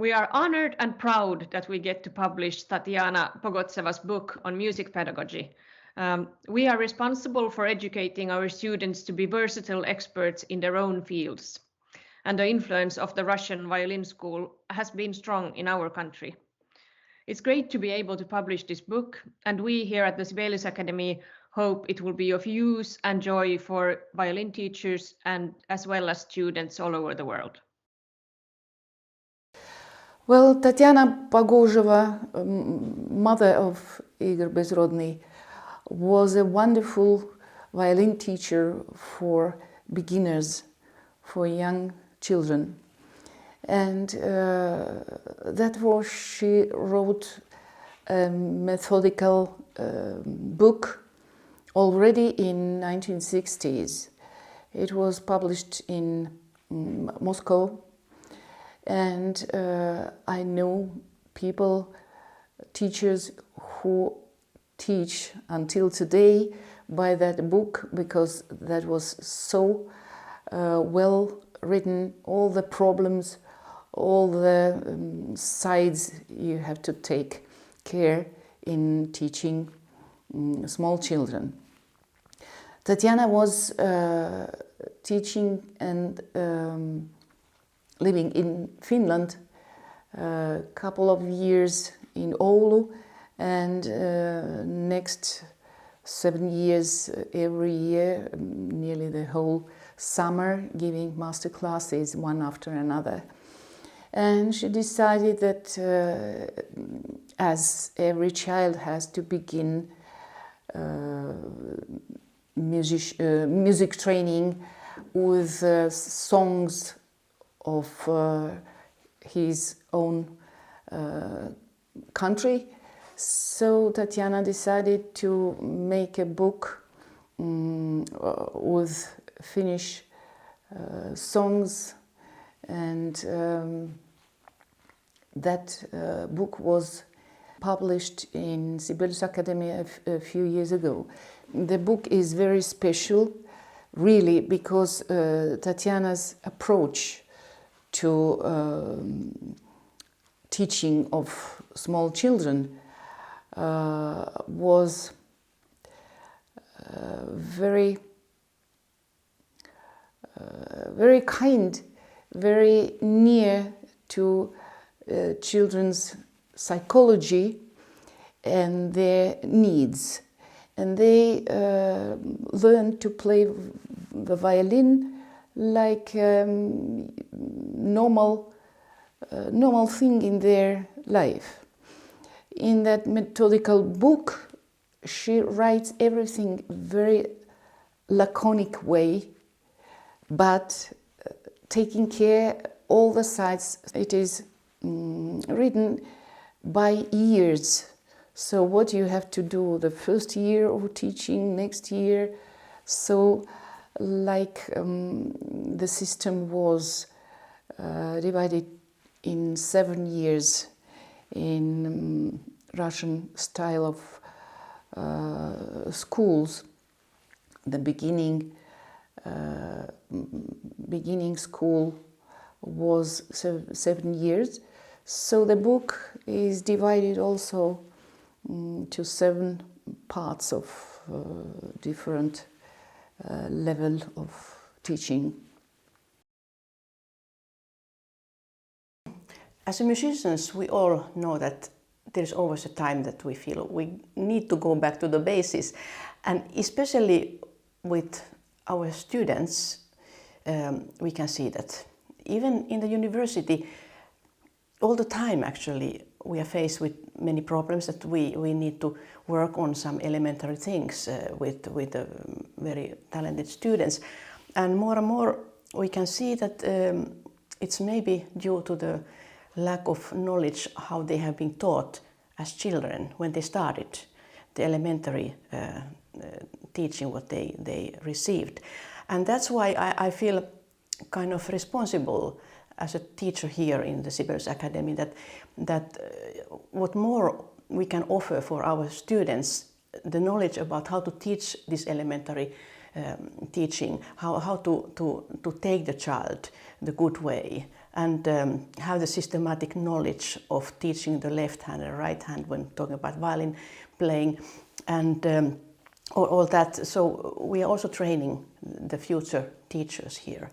We are honored and proud that we get to publish Tatiana Pogotseva's book on music pedagogy. We are responsible for educating our students to be versatile experts in their own fields. And the influence of the Russian violin school has been strong in our country. It's great to be able to publish this book, and we here at the Sibelius Academy hope it will be of use and joy for violin teachers and as well as students all over the world. Well, Tatiana Pogozheva, mother of Igor Bezrodny, was a wonderful violin teacher for beginners, for young children. And that was, she wrote a methodical book already in 1960s. It was published in Moscow. And I know people, teachers who teach until today by that book, because that was so well written, all the problems, all the sides you have to take care in teaching small children. Tatiana was teaching and living in Finland a couple of years in Oulu, and next 7 years every year, nearly the whole summer, giving master classes one after another. And she decided that as every child has to begin music training with songs of his own country. So Tatiana decided to make a book with Finnish songs, and that book was published in Sibelius Academy a few years ago. The book is very special, really, because Tatiana's approach to teaching of small children was very kind, very near to children's psychology and their needs. And they learn to play the violin like normal thing in their life. In that methodical book, she writes everything very laconic way, but taking care all the sides. It is written by years. So what you have to do the first year of teaching, next year. So like the system was divided in 7 years in Russian style of schools. The beginning school was 7 years. So the book is divided also to 7 parts of different level of teaching. As musicians, we all know that there's always a time that we feel we need to go back to the basis, and especially with our students, we can see that even in the university, all the time actually we are faced with many problems that we need to work on some elementary things with very talented students, and more we can see that it's maybe due to the lack of knowledge how they have been taught as children when they started the elementary teaching what they received. And that's why I feel kind of responsible as a teacher here in the Sibelius Academy that what more we can offer for our students, the knowledge about how to teach this elementary teaching, how to take the child the good way, and have the systematic knowledge of teaching the left hand and right hand when talking about violin playing, and all that. So we are also training the future teachers here.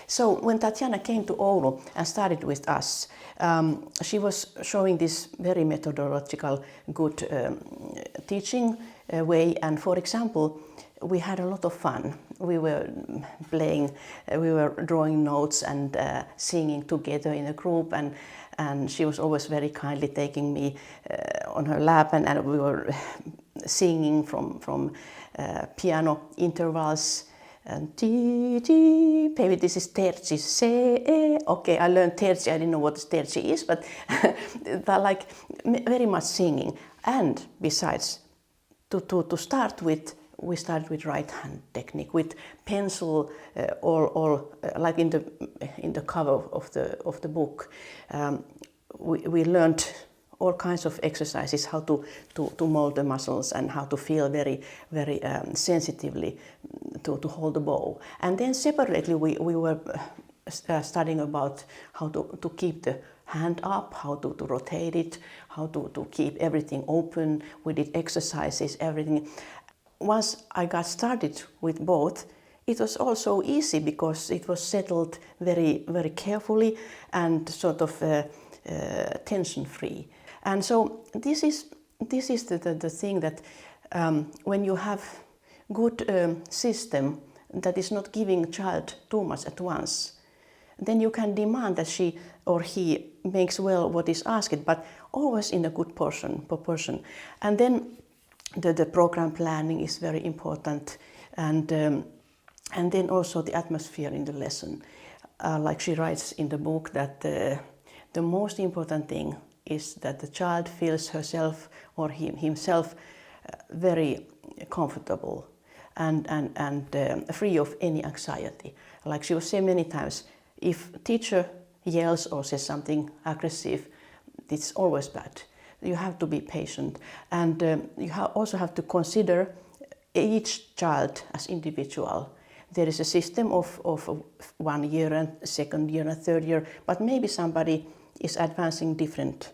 So when Tatjana came to Oulu and started with us, she was showing this very methodological, good teaching way. And for example, we had a lot of fun. We were playing, we were drawing notes and singing together in a group. And she was always very kindly taking me on her lap, and we were singing from piano intervals. And maybe this is terzi, se. Okay, I learned terzi. I didn't know what terzi is, but like very much singing. And besides, to start with, we started with right hand technique with pencil, or like in the cover of the book. We learned all kinds of exercises, how to mold the muscles and how to feel very sensitively to hold the bow. And then separately we were studying about how to keep the hand up, how to rotate it, how to keep everything open. We did exercises, everything. Once I got started with both, it was also easy because it was settled very carefully and sort of tension-free. And so this is the thing that when you have good system that is not giving child too much at once, then you can demand that she or he makes well what is asked, but always in a good proportion. And then the program planning is very important, and then also the atmosphere in the lesson. Like she writes in the book that the most important thing is that the child feels herself or himself very comfortable and free of any anxiety. Like she was saying many times, if teacher yells or says something aggressive, it's always bad. You have to be patient, and you also have to consider each child as individual. There is a system of 1 year and second year and third year, but maybe somebody is advancing different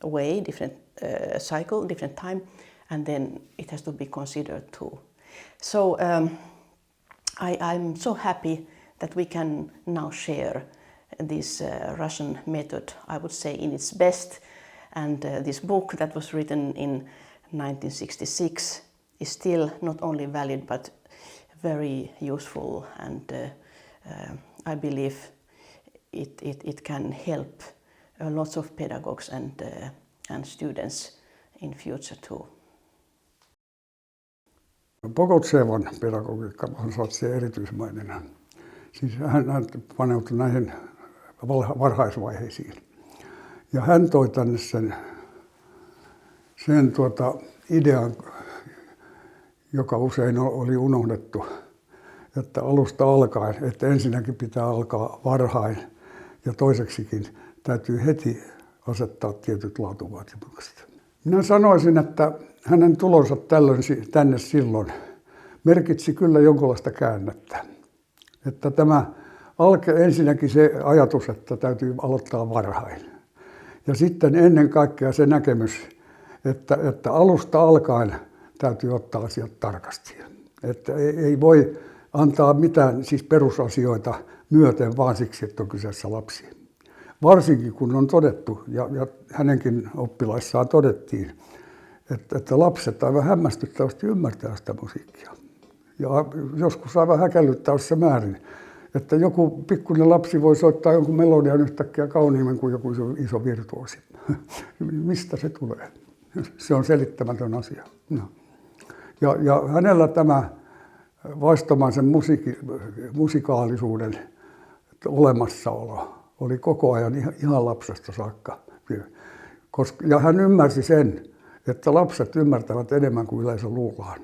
way, different cycle, different time, and then it has to be considered too. So I'm so happy that we can now share this Russian method, I would say, in its best. And this book that was written in 1966 is still not only valid but very useful, and I believe it can help lots of pedagogues and students in future too. Pogotsevan pedagogiikka on erityismainen. Siis hän paneutui näihin varhaisvaiheisiin. Ja hän toi tänne sen idean, joka usein oli unohdettu, että alusta alkaen, että ensinnäkin pitää alkaa varhain ja toiseksikin täytyy heti asettaa tietyt laatuvaatimukset. Minä sanoisin, että hänen tulonsa tänne silloin merkitsi kyllä jonkinlaista käännettä. Että tämä ensinnäkin se ajatus, että täytyy aloittaa varhain. Ja sitten ennen kaikkea se näkemys, että alusta alkaen täytyy ottaa asiat tarkasti. Että ei voi antaa mitään siis perusasioita myöten vaan siksi, että on kyseessä lapsi. Varsinkin kun on todettu, ja hänenkin oppilaissaan todettiin, että lapset aivan hämmästyttävästi ymmärtää sitä musiikkia. Ja joskus aivan häkellyttävässä määrin. Että joku pikkuinen lapsi voi soittaa jonkun melodian yhtäkkiä kauniimmin kuin joku iso virtuosi. Mistä se tulee? Se on selittämätön asia. No. Ja hänellä tämä vaistomaisen musikaalisuuden olemassaolo oli koko ajan ihan lapsesta saakka. Ja hän ymmärsi sen, että lapset ymmärtävät enemmän kuin yleensä luullaan.